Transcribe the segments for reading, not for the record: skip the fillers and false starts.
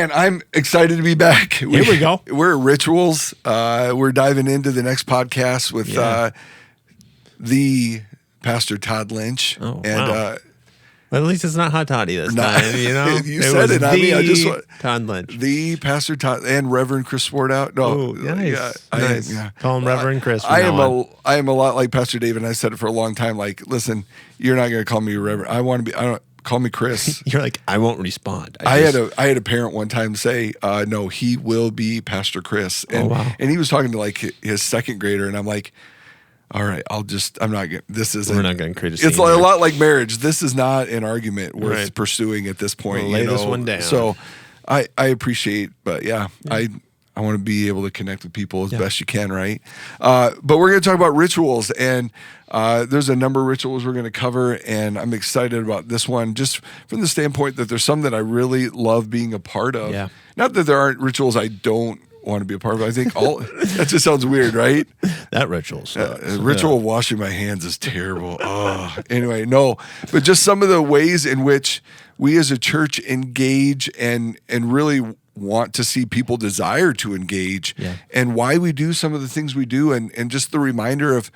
Man, I'm excited to be back. Here we go. We're at Rituals. We're diving into the next podcast with the Pastor Todd Lynch. Oh, and wow. Well, at least it's not Hot Toddy this time, you know? You said it. I mean, I just want Todd Lynch. The Pastor Todd and Reverend Chris Sportout. No, nice. nice. Call him Reverend Chris. I am a lot like Pastor Dave, and I said it for a long time. Like, listen, you're not going to call me Reverend. Call me Chris. You're like, I won't respond. I had a parent one time say, no, he will be Pastor Chris. And, and he was talking to like his second grader, and I'm like, all right, we're not going to create a scene. It's a lot like marriage. This is not an argument worth pursuing at this point. We'll lay this one down. So I appreciate, but I want to be able to connect with people as best you can, right? But we're going to talk about rituals, and there's a number of rituals we're going to cover, and I'm excited about this one just from the standpoint that there's some that I really love being a part of. Yeah. Not that there aren't rituals I don't want to be a part of. I think that just sounds weird, right? That ritual sucks. Ritual of washing my hands is terrible. Anyway, no, but just some of the ways in which we as a church engage and really want to see people desire to engage, and why we do some of the things we do, and just the reminder of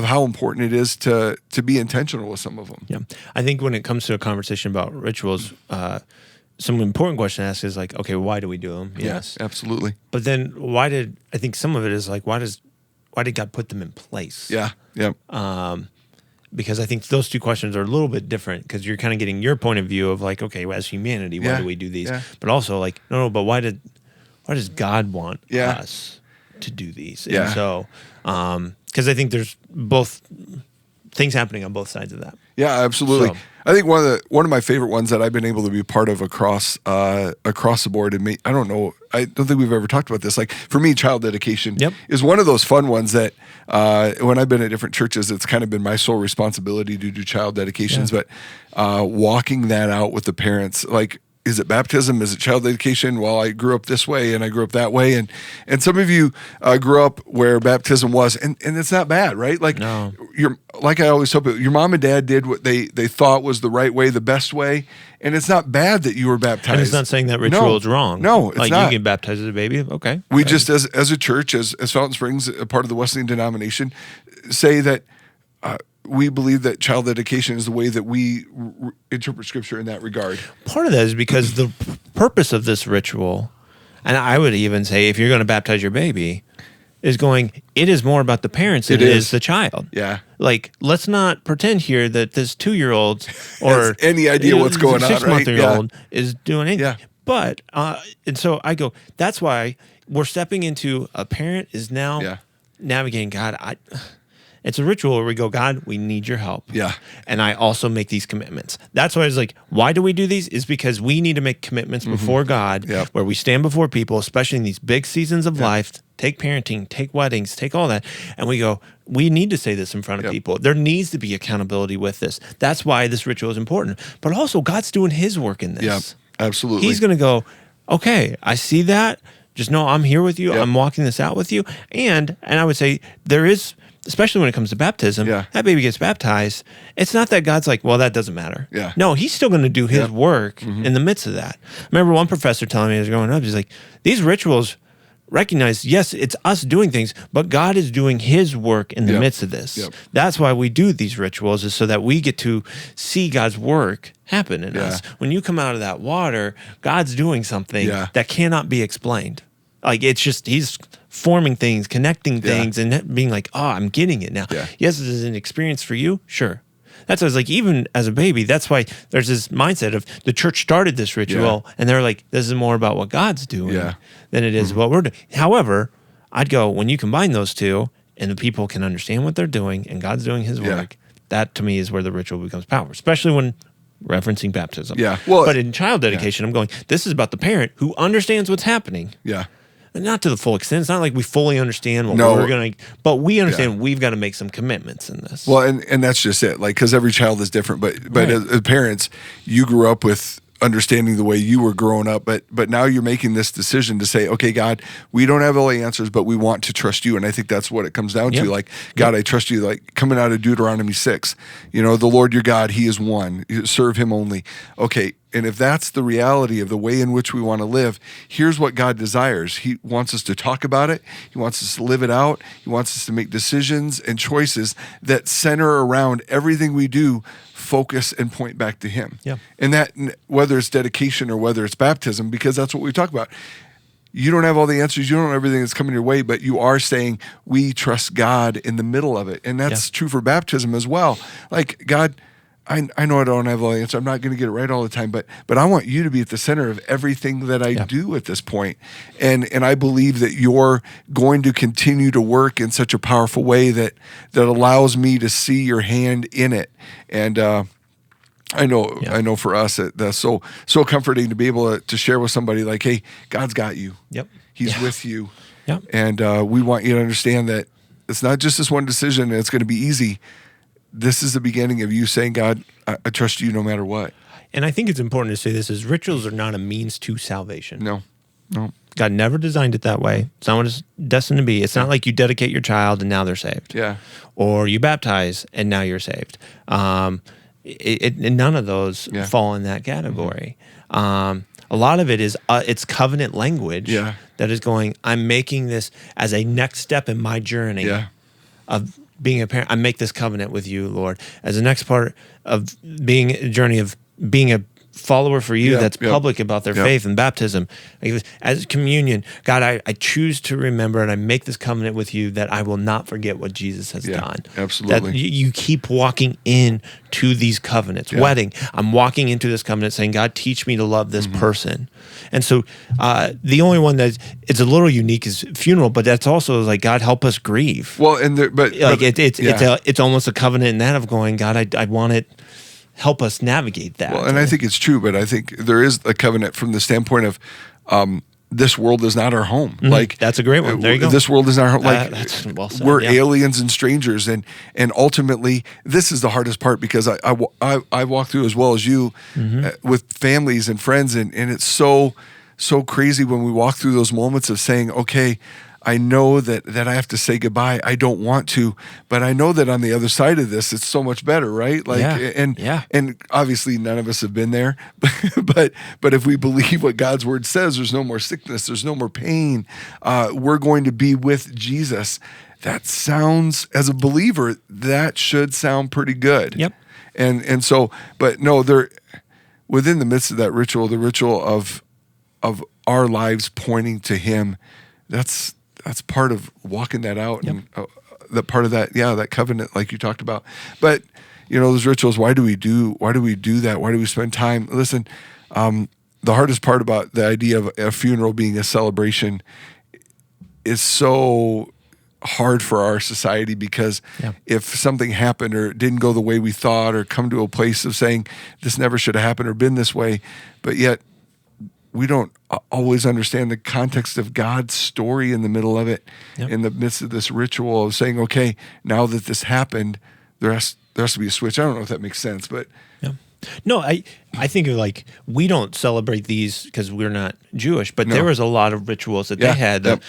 how important it is to be intentional with some of them. Yeah, I think when it comes to a conversation about rituals, some important question to ask is like, okay, why do we do them? Yes, absolutely. But then I think some of it is like, why did God put them in place? Yeah. Because I think those two questions are a little bit different, because you're kind of getting your point of view of like, okay, well, as humanity, why do we do these? Yeah. But also like, no, but why does God want us to do these? And so, because I think there's both things happening on both sides of that. Yeah, absolutely. So, I think one of my favorite ones that I've been able to be part of across the board, and I don't think we've ever talked about this. Like for me, child dedication is one of those fun ones that when I've been at different churches, it's kind of been my sole responsibility to do child dedications. But walking that out with the parents, like, is it baptism? Is it child dedication? Well, I grew up this way and I grew up that way. And some of you grew up where baptism was, and it's not bad, right? Like, like I always tell people, your mom and dad did what they thought was the right way, the best way. And it's not bad that you were baptized. And it's not saying that ritual is wrong. No, it's like not. You get baptized as a baby, okay. We just, as a church, as Fountain Springs, a part of the Wesleyan denomination, say that we believe that child dedication is the way that we interpret Scripture in that regard. Part of that is because the purpose of this ritual, and I would even say if you're going to baptize your baby, it is more about the parents than it is the child. Yeah. Like, let's not pretend here that this 2-year-old or has any idea what's going on, right? 6-month-old is doing anything. Yeah. But, and so I go, that's why we're stepping into a parent is now navigating, God, it's a ritual where we go, God, we need your help. Yeah. And I also make these commitments. That's why I was like, why do we do these? Is because we need to make commitments before God, where we stand before people, especially in these big seasons of life, take parenting, take weddings, take all that. And we go, we need to say this in front of people. There needs to be accountability with this. That's why this ritual is important. But also, God's doing his work in this. Yeah, absolutely. He's going to go, okay, I see that. Just know I'm here with you. I'm walking this out with you. And I would say there is, especially when it comes to baptism, that baby gets baptized. It's not that God's like, well, that doesn't matter. Yeah. No, he's still going to do his work in the midst of that. I remember one professor telling me as growing up, he's like, these rituals recognize, yes, it's us doing things, but God is doing his work in the midst of this. That's why we do these rituals, is so that we get to see God's work happen in us. When you come out of that water, God's doing something that cannot be explained. Like, it's just, he's forming things, connecting things, and being like, oh, I'm getting it now. Yes, this is an experience for you. Sure. That's why I was like, even as a baby, that's why there's this mindset of the church started this ritual, and they're like, this is more about what God's doing than it is what we're doing. However, I'd go, when you combine those two, and the people can understand what they're doing, and God's doing his work, that to me is where the ritual becomes powerful, especially when referencing baptism. Well, but in child dedication, I'm going, this is about the parent who understands what's happening. Not to the full extent. It's not like we fully understand what we're going to, but we understand we've got to make some commitments in this. Well, and that's just it. Like, because every child is different. But as parents, you grew up with understanding the way you were growing up, but now you're making this decision to say, okay, God, we don't have all the answers, but we want to trust you. And I think that's what it comes down to. Like, God, I trust you. Like coming out of Deuteronomy 6, the Lord your God, he is one. You serve him only. Okay. And if that's the reality of the way in which we want to live, here's what God desires. He wants us to talk about it. He wants us to live it out. He wants us to make decisions and choices that center around everything we do, focus and point back to him. Yeah. And that, whether it's dedication or whether it's baptism, because that's what we talk about. You don't have all the answers. You don't know everything that's coming your way, but you are saying we trust God in the middle of it. And that's true for baptism as well. Like, God, I know I don't have all the answers. I'm not going to get it right all the time, but I want you to be at the center of everything that I do at this point. And I believe that you're going to continue to work in such a powerful way that allows me to see your hand in it. And I know for us that's so comforting to be able to share with somebody like, hey, God's got you. Yep. He's with you. Yep. And we want you to understand that it's not just this one decision and it's going to be easy. This is the beginning of you saying, God, I trust you no matter what. And I think it's important to say this is rituals are not a means to salvation. No. God never designed it that way. It's not what it's destined to be. It's not like you dedicate your child and now they're saved. Yeah. Or you baptize and now you're saved. None of those fall in that category. A lot of it is it's covenant language that is going, I'm making this as a next step in my journey of being a parent. I make this covenant with you, Lord, as the next part of being a journey of being a follower for you that's public about their faith and baptism. As communion, God, I choose to remember and I make this covenant with you that I will not forget what Jesus has done. Absolutely. That you keep walking into these covenants. Wedding, I'm walking into this covenant saying, God, teach me to love this person. And so the only one that it's a little unique is funeral, but that's also like, God, help us grieve. Well, and it's almost a covenant in that of going, God, I want it. Help us navigate that. Well, and I think it's true, but I think there is a covenant from the standpoint of this world is not our home. Mm-hmm. Like that's a great one. There you go. This world is not our home. Like that's well said, we're aliens and strangers, and ultimately this is the hardest part because I walk through as well as you with families and friends, and it's so crazy when we walk through those moments of saying, okay, I know that I have to say goodbye. I don't want to, but I know that on the other side of this, it's so much better, right? Like, and obviously none of us have been there, but if we believe what God's word says, there's no more sickness, there's no more pain. We're going to be with Jesus. That sounds, as a believer, that should sound pretty good. Yep. And so, but no, they're within the midst of that ritual, the ritual of our lives pointing to Him. That's part of walking that out, and that part of that, that covenant, like you talked about. But those rituals. Why do we do that? Why do we spend time? Listen, the hardest part about the idea of a funeral being a celebration is so hard for our society because if something happened or didn't go the way we thought, or come to a place of saying this never should have happened or been this way, but yet we don't always understand the context of God's story in the middle of it, in the midst of this ritual of saying, okay, now that this happened, there has to be a switch. I don't know if that makes sense, but no, I think of like, we don't celebrate these because we're not Jewish, but there was a lot of rituals that they had, the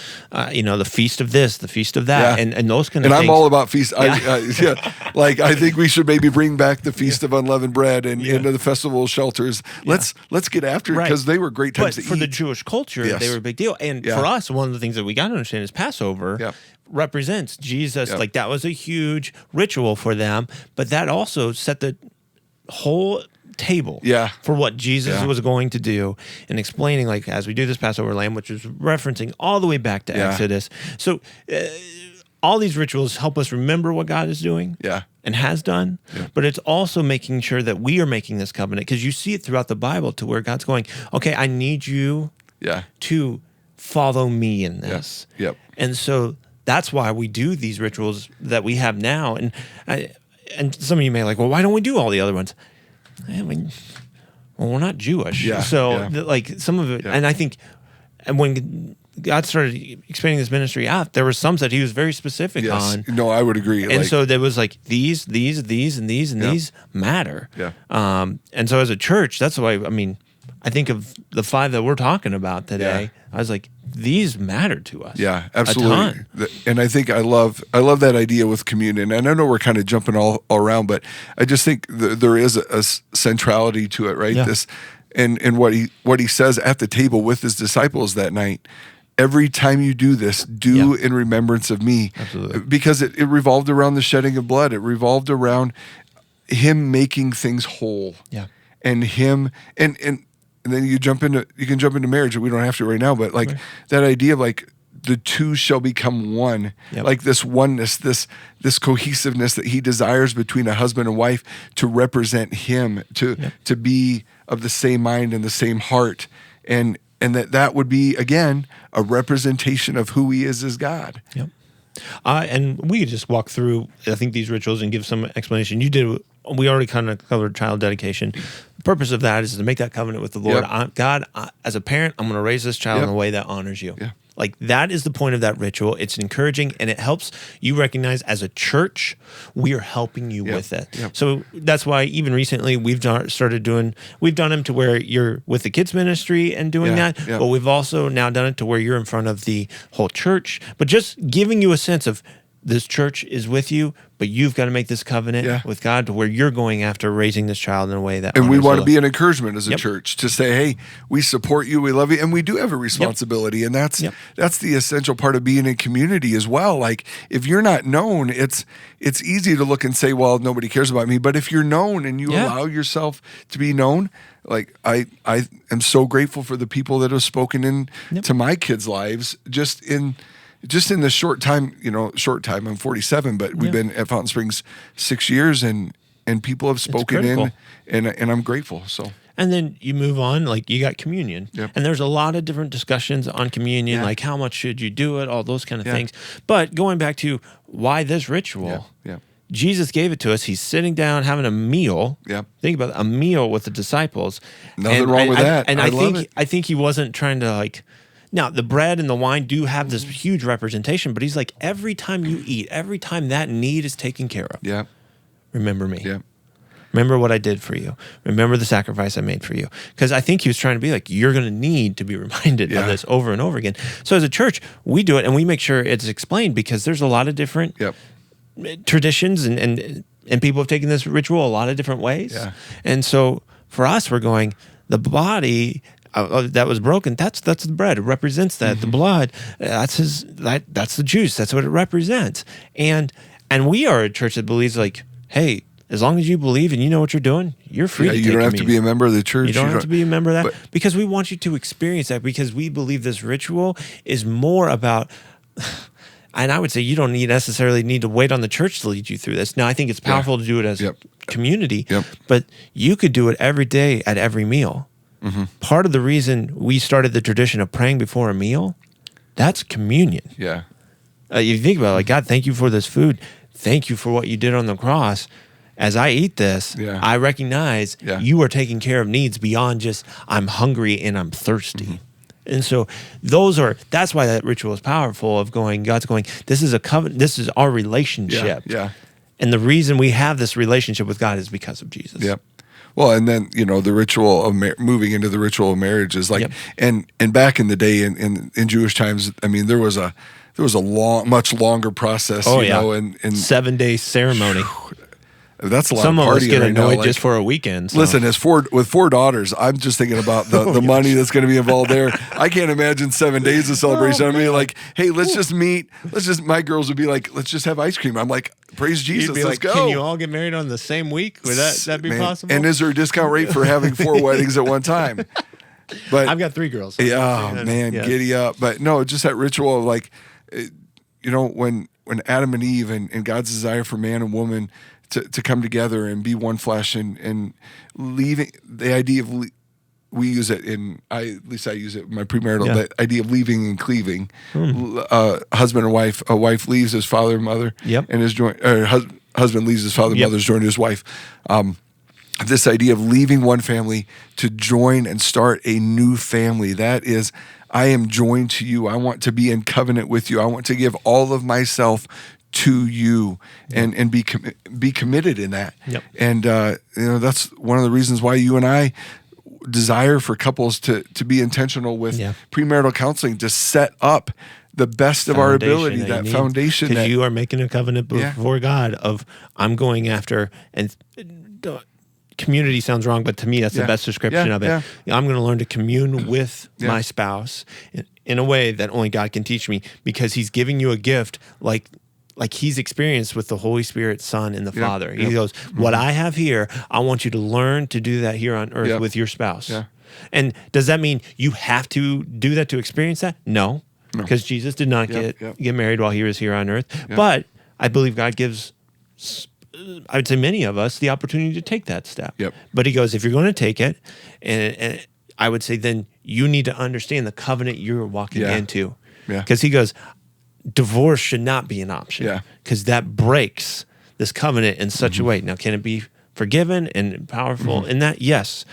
feast of this, the feast of that, and those kind of things. And I'm all about feast. Like, I think we should maybe bring back the Feast of Unleavened Bread and into the festival of shelters. Let's get after it because they were great times to eat. But for the Jewish culture, they were a big deal. And for us, one of the things that we got to understand is Passover represents Jesus. Like, that was a huge ritual for them, but that also set the whole table for what Jesus was going to do, and explaining, like, as we do this Passover lamb, which is referencing all the way back to Exodus. So all these rituals help us remember what God is doing and has done, but it's also making sure that we are making this covenant, because you see it throughout the Bible to where God's going, okay, I need you to follow me in this. And so that's why we do these rituals that we have now. And some of you may like, well, why don't we do all the other ones? I mean, well, we're not Jewish. Like, some of it, and I think when God started expanding this ministry out, there were some that He was very specific on. No, I would agree. And so there was like these, and these matter. And so as a church, that's why, I mean, I think of the 5 that we're talking about today. I was like, these matter to us. Yeah, absolutely. And I think I love that idea with communion. And I know we're kind of jumping all around, but I just think there is a centrality to it, right? Yeah. And what he says at the table with his disciples that night. Every time you do this, do in remembrance of me. Absolutely. Because it revolved around the shedding of blood. It revolved around him making things whole. Yeah. And him and then you can jump into marriage. We don't have to right now, but like that idea of like the two shall become one. Yep. Like this oneness, this cohesiveness that he desires between a husband and wife to represent him, to be of the same mind and the same heart. And that would be, again, a representation of who he is as God. Yep. And we could just walk through, I think, these rituals and give some explanation. We already kind of covered child dedication. The purpose of that is to make that covenant with the Lord. God, as a parent, I'm going to raise this child in a way that honors you. Yeah. Like, that is the point of that ritual. It's encouraging, and it helps you recognize as a church, we are helping you with it. Yep. So that's why even recently we've done them to where you're with the kids ministry and doing that, but we've also now done it to where you're in front of the whole church, but just giving you a sense of this church is with you, but you've got to make this covenant with God to where you're going after raising this child in a way that. And we want to be an encouragement as a church to say, hey, we support you, we love you, and we do have a responsibility, and that's the essential part of being in community as well. Like, if you're not known, it's easy to look and say, well, nobody cares about me. But if you're known and you allow yourself to be known, like I am so grateful for the people that have spoken into my kids' lives just in the short time, I'm 47, but we've been at Fountain Springs 6 years, and people have spoken in, and I'm grateful. So. And then you move on, like you got communion. And there's a lot of different discussions on communion, like how much should you do it, all those kind of things. But going back to why this ritual, Jesus gave it to us. He's sitting down having a meal. Think about it, a meal with the disciples. Nothing wrong with that. And I think he wasn't trying to like. Now, the bread and the wine do have this huge representation, but he's like, every time you eat, every time that need is taken care of, remember me. Remember what I did for you. Remember the sacrifice I made for you. Because I think he was trying to be like, you're going to need to be reminded of this over and over again. So as a church, we do it, and we make sure it's explained, because there's a lot of different traditions, and people have taken this ritual a lot of different ways. And so for us, we're going, the body that was broken, that's the bread. It represents that. The blood, that's the juice. That's what it represents. And we are a church that believes like, hey, as long as you believe and you know what you're doing, you're free to take you don't have to be a member of the church. You don't have to be a member of that, because we want you to experience that, because we believe this ritual is more about. And I would say you don't necessarily need to wait on the church to lead you through this. Now, I think it's powerful to do it as a community, but you could do it every day at every meal. Part of the reason we started the tradition of praying before a meal, that's communion. You think about it, like, God, thank you for this food. Thank you for what you did on the cross. As I eat this, I recognize you are taking care of needs beyond just I'm hungry and I'm thirsty. And so that's why that ritual is powerful, of going, God's going, this is a covenant, this is our relationship. And the reason we have this relationship with God is because of Jesus. Well, and then, the ritual of moving into the ritual of marriage is like, and back in the day in Jewish times, I mean, there was a much longer process, and 7-day ceremony. That's a lot Some of of us get right annoyed now. just for a weekend. So. Listen, with 4 daughters, I'm just thinking about the money that's going to be involved there. I can't imagine 7 days of celebration. I mean, like, hey, let's just meet. My girls would be like, let's just have ice cream. I'm like, praise Jesus, let's go. Can you all get married on the same week? Would that be possible? And is there a discount rate for having 4 weddings at one time? But I've got 3 girls. So giddy up. But no, just that ritual of like, when Adam and Eve and God's desire for man and woman to come together and be one flesh, and leaving the idea of we use it at least I use it in my premarital, that idea of leaving and cleaving. Husband and wife, a wife leaves his father and mother, and is joined, or husband leaves his father and mother, is joined to his wife. This idea of leaving one family to join and start a new family, that is, I am joined to you. I want to be in covenant with you. I want to give all of myself to you, and be committed in that. And that's one of the reasons why you and I, desire for couples to be intentional with premarital counseling to set up the best of our ability, that foundation. Because you are making a covenant before God of, I'm going after, and community sounds wrong, but to me, that's the best description of it. I'm going to learn to commune with my spouse in a way that only God can teach me, because he's giving you a gift like he's experienced with the Holy Spirit, Son, and the Father. He goes, what I have here, I want you to learn to do that here on earth with your spouse. And does that mean you have to do that to experience that? No. Because Jesus did not get married while he was here on earth. But I believe God gives, I would say, many of us the opportunity to take that step. But he goes, if you're going to take it, and I would say then you need to understand the covenant you're walking into. Because he goes, divorce should not be an option. Because that breaks this covenant in such a way. Now, can it be forgiven and powerful in that? Yes.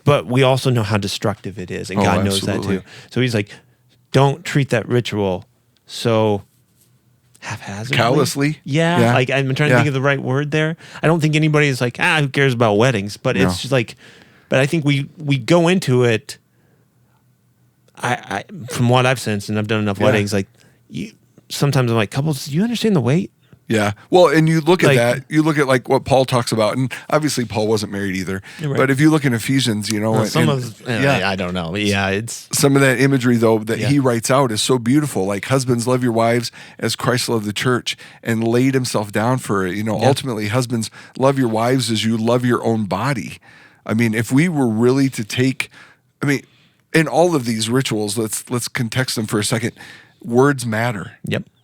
But we also know how destructive it is, and God knows that too. So he's like, don't treat that ritual so haphazardly. Callously? Yeah. Like, I'm trying to think of the right word there. I don't think anybody is like, who cares about weddings? But it's just like, but I think we go into it, I from what I've sensed, and I've done enough weddings, like, sometimes I'm like, couples, do you understand the weight? Yeah. Well, and you look at that, you look at like what Paul talks about, and obviously Paul wasn't married either. But if you look in Ephesians, you know, I don't know. Yeah, it's some of that imagery though that he writes out is so beautiful. Like, husbands, love your wives as Christ loved the church and laid himself down for it. You know, ultimately, husbands, love your wives as you love your own body. I mean, if we were really to take, in all of these rituals, let's context them for a second. Words matter.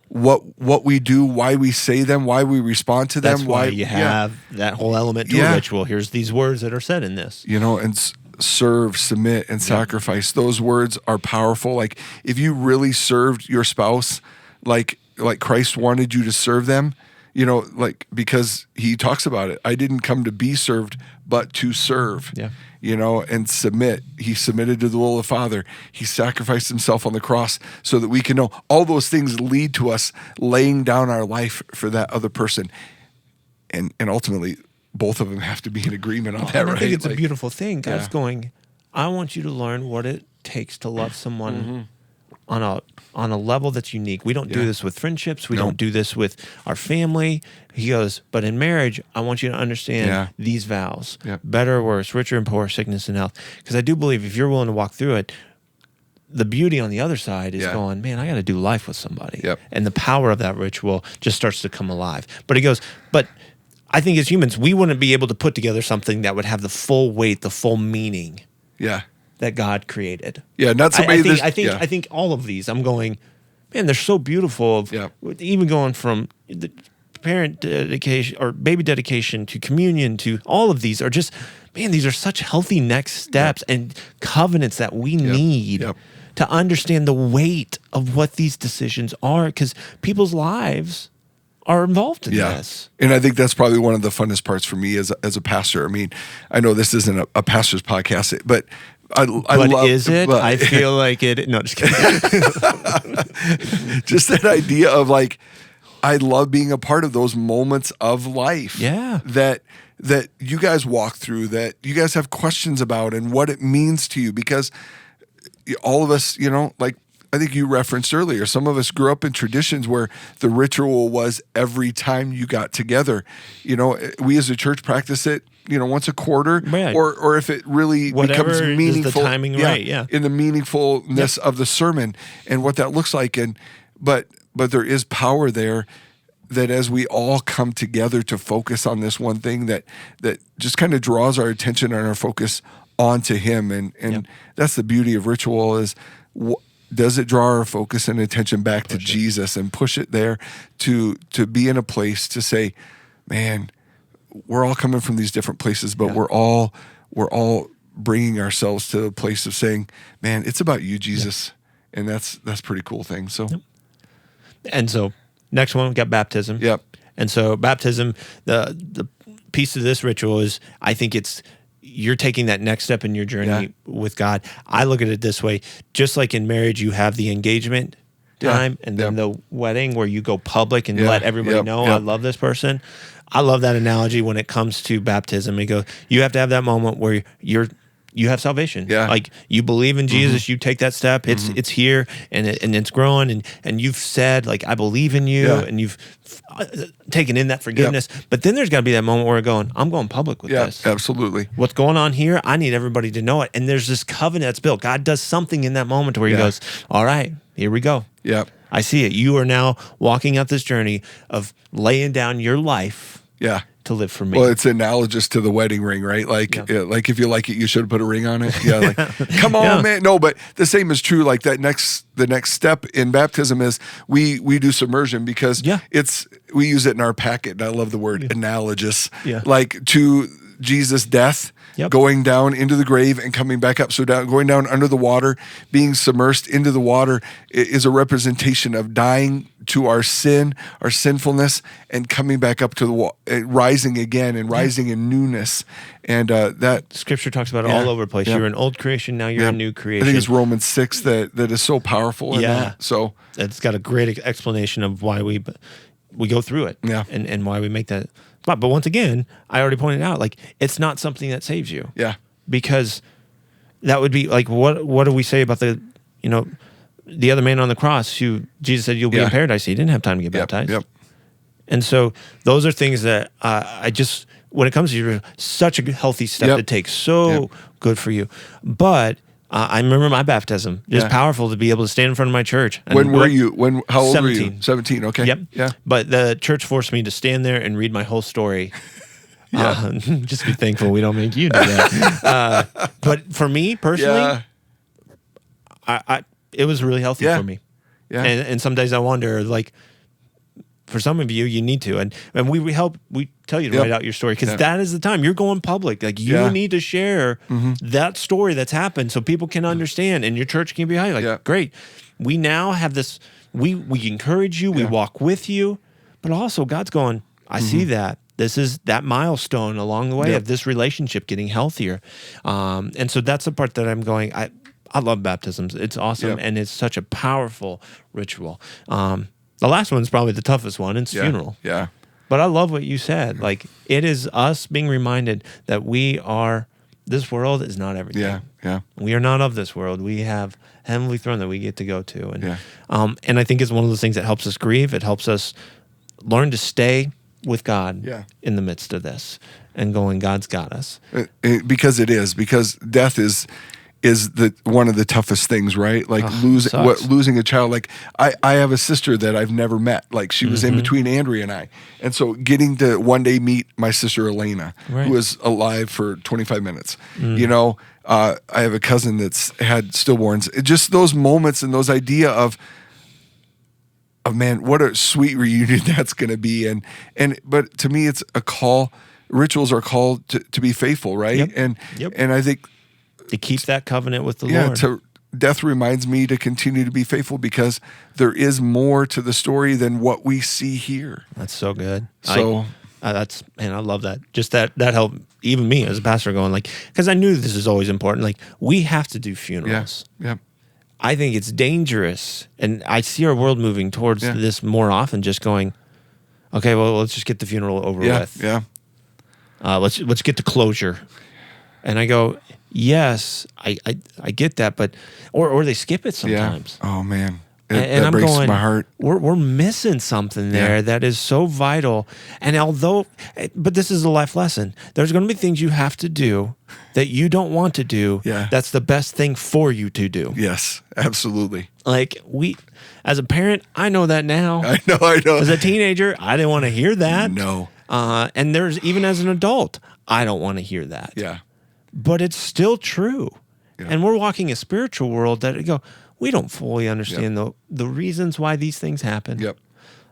What we do, why we say them, why we respond to them. That's why you have that whole element to a ritual. Here's these words that are said in this. You know, and serve, submit, and sacrifice. Those words are powerful. Like, if you really served your spouse like Christ wanted you to serve them, you know, like, because he talks about it. I didn't come to be served, but to serve. You know, and submit. He submitted to the will of the Father. He sacrificed himself on the cross so that we can know. All those things lead to us laying down our life for that other person. And ultimately, both of them have to be in agreement on that, right? I think it's a beautiful thing. God's going, I want you to learn what it takes to love someone on a level that's unique. We don't do this with friendships. We don't do this with our family. He goes, but in marriage, I want you to understand these vows, better or worse, richer and poor, sickness and health. Because I do believe if you're willing to walk through it, the beauty on the other side is going, man, I got to do life with somebody. And the power of that ritual just starts to come alive. But he goes, but I think as humans, we wouldn't be able to put together something that would have the full weight, the full meaning. That God created. Not somebody. I think all of these. I'm going, man. They're so beautiful. Even going from the parent dedication or baby dedication to communion to all of these are just, man. These are such healthy next steps and covenants that we need to understand the weight of what these decisions are, because people's lives are involved in this. And I think that's probably one of the funnest parts for me as a pastor. I mean, I know this isn't a pastor's podcast, but I love, is it? But I feel like it. No, just kidding. Just that idea of like, I love being a part of those moments of life. That you guys walk through, that you guys have questions about, and what it means to you, because all of us, you know, like I think you referenced earlier, some of us grew up in traditions where the ritual was every time you got together. You know, we as a church practice it, you know, once a quarter, or if it really becomes meaningful, is the timing in the meaningfulness of the sermon and what that looks like. And but there is power there, that as we all come together to focus on this one thing, that just kind of draws our attention and our focus onto Him. And that's the beauty of ritual is. Does it draw our focus and attention back to Jesus and push it there to be in a place to say, man, we're all coming from these different places, but we're all bringing ourselves to a place of saying, man, it's about you, Jesus. And that's a pretty cool thing. So, and so next one, we got baptism. And so baptism, the piece of this ritual is, I think you're taking that next step in your journey with God. I look at it this way, just like in marriage, you have the engagement time and then the wedding where you go public and let everybody know I love this person. I love that analogy when it comes to baptism. You have to have that moment where you're you have salvation. Yeah. Like you believe in Jesus, you take that step. It's here and it's growing, and you've said like I believe in you, and you've taken in that forgiveness. But then there's got to be that moment where I'm going public with this. Absolutely. What's going on here? I need everybody to know it. And there's this covenant that's built. God does something in that moment where He goes, "All right, here we go. Yeah, I see it. You are now walking out this journey of laying down your life." Yeah. To live for me. Well, it's analogous to the wedding ring, right? Like, like if you like it, you should put a ring on it. Yeah, like, come on, man. No, but the same is true. Like the next step in baptism is we do submersion because we use it in our packet. And I love the word analogous. Yeah. Like to Jesus' death, going down into the grave and coming back up. So going down under the water, being submersed into the water is a representation of dying to our sin, our sinfulness, and coming back up to the rising again and rising in newness. And that Scripture talks about it all over the place. You're an old creation, now you're a new creation. I think it's Romans 6 that is so powerful. In that. So it's got a great explanation of why we go through it. Yeah. And why we make that. But once again, I already pointed out, like, it's not something that saves you. Yeah. Because that would be like, what do we say about the other man on the cross who Jesus said you'll be in paradise? He didn't have time to get baptized. Yep. And so those are things that I just, when it comes to you, such a healthy step to take, so good for you. But I remember my baptism. Just powerful to be able to stand in front of my church. When were you? How old were you? 17. Okay. Yep. Yeah. But the church forced me to stand there and read my whole story. Just be thankful we don't make you do that. But for me personally, it was really healthy for me. Yeah. And some days I wonder, like, for some of you, you need to, and we tell you to write out your story because that is the time you're going public. Like you need to share that story that's happened so people can understand, and your church can be high. Like great, we now have this. We encourage you. We walk with you, but also God's going. I see that. This is that milestone along the way of this relationship getting healthier, and so that's the part that I'm going. I love baptisms. It's awesome, and it's such a powerful ritual. The last one's probably the toughest one. It's funeral. Yeah. But I love what you said. Like, it is us being reminded that this world is not everything. Yeah, yeah. We are not of this world. We have heavenly throne that we get to go to. And I think it's one of those things that helps us grieve. It helps us learn to stay with God in the midst of this and going, God's got us. Because death is one of the toughest things, right? Like losing a child. Like I have a sister that I've never met. Like she was in between Andrea and I. And so getting to one day meet my sister Elena, who was alive for 25 minutes. I have a cousin that's had stillborns. Just those moments and those idea of man, what a sweet reunion that's going to be. But to me, it's a call. Rituals are called to be faithful, right? And I think to keep that covenant with the Lord. Death reminds me to continue to be faithful because there is more to the story than what we see here. That's so good. So I love that. Just that helped even me as a pastor going like, because I knew this is always important. Like we have to do funerals. Yeah. I think it's dangerous, and I see our world moving towards this more often. Just going, okay, well, let's just get the funeral over with. Yeah. Let's get to closure. And I go, yes, I get that, but or they skip it sometimes. Yeah. Oh man, that breaks going, my heart. We're missing something there that is so vital. And but this is a life lesson. There's going to be things you have to do that you don't want to do. Yeah. That's the best thing for you to do. Yes, absolutely. Like as a parent, I know that now. I know. As a teenager, I didn't want to hear that. No. And there's even as an adult, I don't want to hear that. Yeah. But it's still true. Yeah. And we're walking a spiritual world that we don't fully understand the reasons why these things happen. Yep.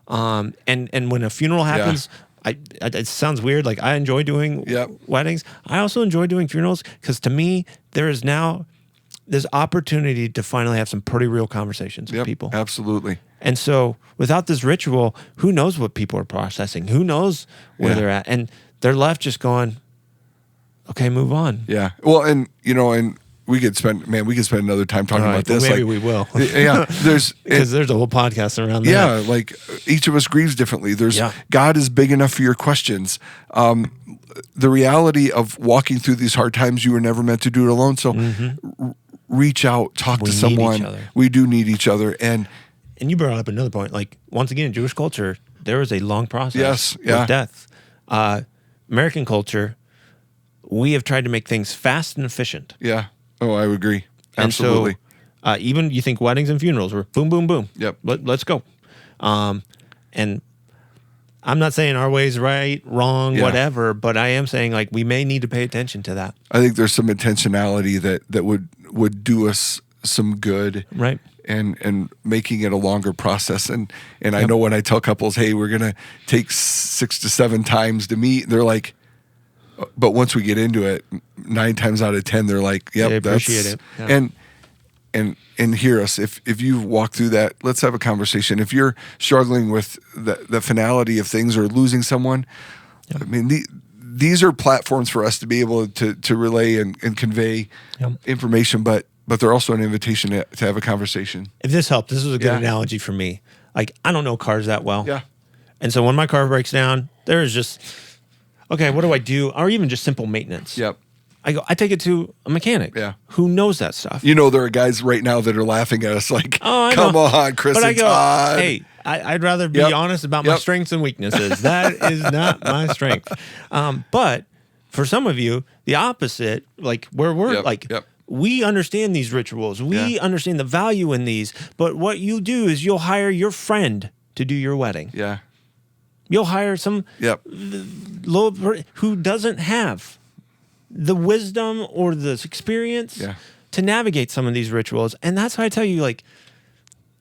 And when a funeral happens, it sounds weird. Like I enjoy doing weddings. I also enjoy doing funerals because to me, there is now this opportunity to finally have some pretty real conversations with people. Absolutely. And so without this ritual, who knows what people are processing? Who knows where they're at? And they're left just going, okay, move on. Yeah. Well, and we could spend another time talking about this. Maybe we will. Yeah. There's a whole podcast around that. Yeah. Like each of us grieves differently. God is big enough for your questions. the reality of walking through these hard times, you were never meant to do it alone. So reach out, talk to someone. We do need each other. And you brought up another point. Like, once again, in Jewish culture, there is a long process with death. American culture, we have tried to make things fast and efficient. Yeah. Oh, I would agree. Absolutely. And so, even you think weddings and funerals were boom, boom, boom. Yep. Let's go. And I'm not saying our way's right, wrong, whatever, but I am saying, like, we may need to pay attention to that. I think there's some intentionality that would do us some good. Right. And making it a longer process. And I know when I tell couples, hey, we're going to take 6 to 7 times to meet, they're like, but once we get into it, 9 times out of 10, they're like, yep, they appreciate it. Yeah. And hear us. If you've walked through that, let's have a conversation. If you're struggling with the finality of things or losing someone, I mean, these are platforms for us to be able to relay and convey information, but they're also an invitation to have a conversation. If this helped, this was a good analogy for me. Like, I don't know cars that well. Yeah. And so when my car breaks down, there is just, okay, what do I do? Or even just simple maintenance. Yep. I take it to a mechanic who knows that stuff. You know, there are guys right now that are laughing at us like, come on, Chris and Todd. Hey, I'd rather be honest about my strengths and weaknesses. That is not my strength. But for some of you, the opposite, like where we're we understand these rituals. We understand the value in these. But what you do is you'll hire your friend to do your wedding. Yeah. You'll hire some who doesn't have the wisdom or the experience to navigate some of these rituals. And that's why I tell you, like,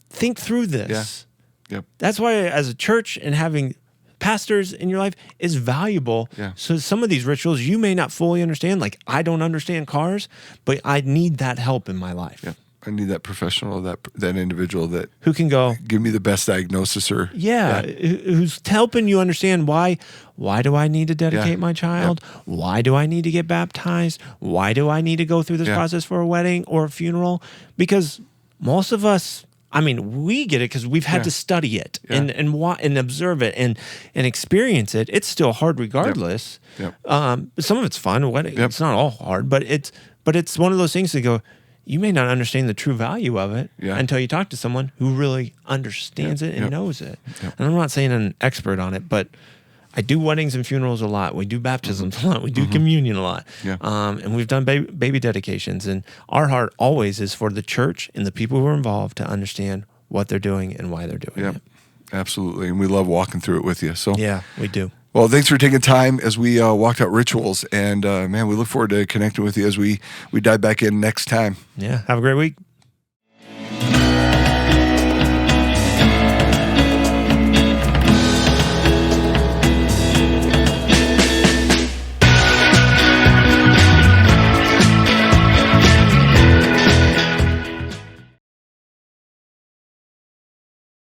think through this. Yeah. Yep. That's why as a church and having pastors in your life is valuable. Yeah. So some of these rituals you may not fully understand. Like, I don't understand cars, but I need that help in my life. Yeah. I need that professional, that individual that who can go give me the best diagnosis or who's helping you understand why do I need to dedicate my child? Why do I need to get baptized? Why do I need to go through this process for a wedding or a funeral? Because most of us, I mean, we get it because we've had to study it and observe it and experience it. It's still hard regardless. Yep. But some of it's fun. It's not all hard, but it's one of those things that go, you may not understand the true value of it until you talk to someone who really understands it and knows it. Yep. And I'm not saying I'm an expert on it, but I do weddings and funerals a lot. We do baptisms a lot. We do communion a lot. Yeah. And we've done baby dedications. And our heart always is for the church and the people who are involved to understand what they're doing and why they're doing it. Absolutely. And we love walking through it with you. So yeah, we do. Well, thanks for taking time as we walked out rituals. And, man, we look forward to connecting with you as we dive back in next time. Yeah. Have a great week.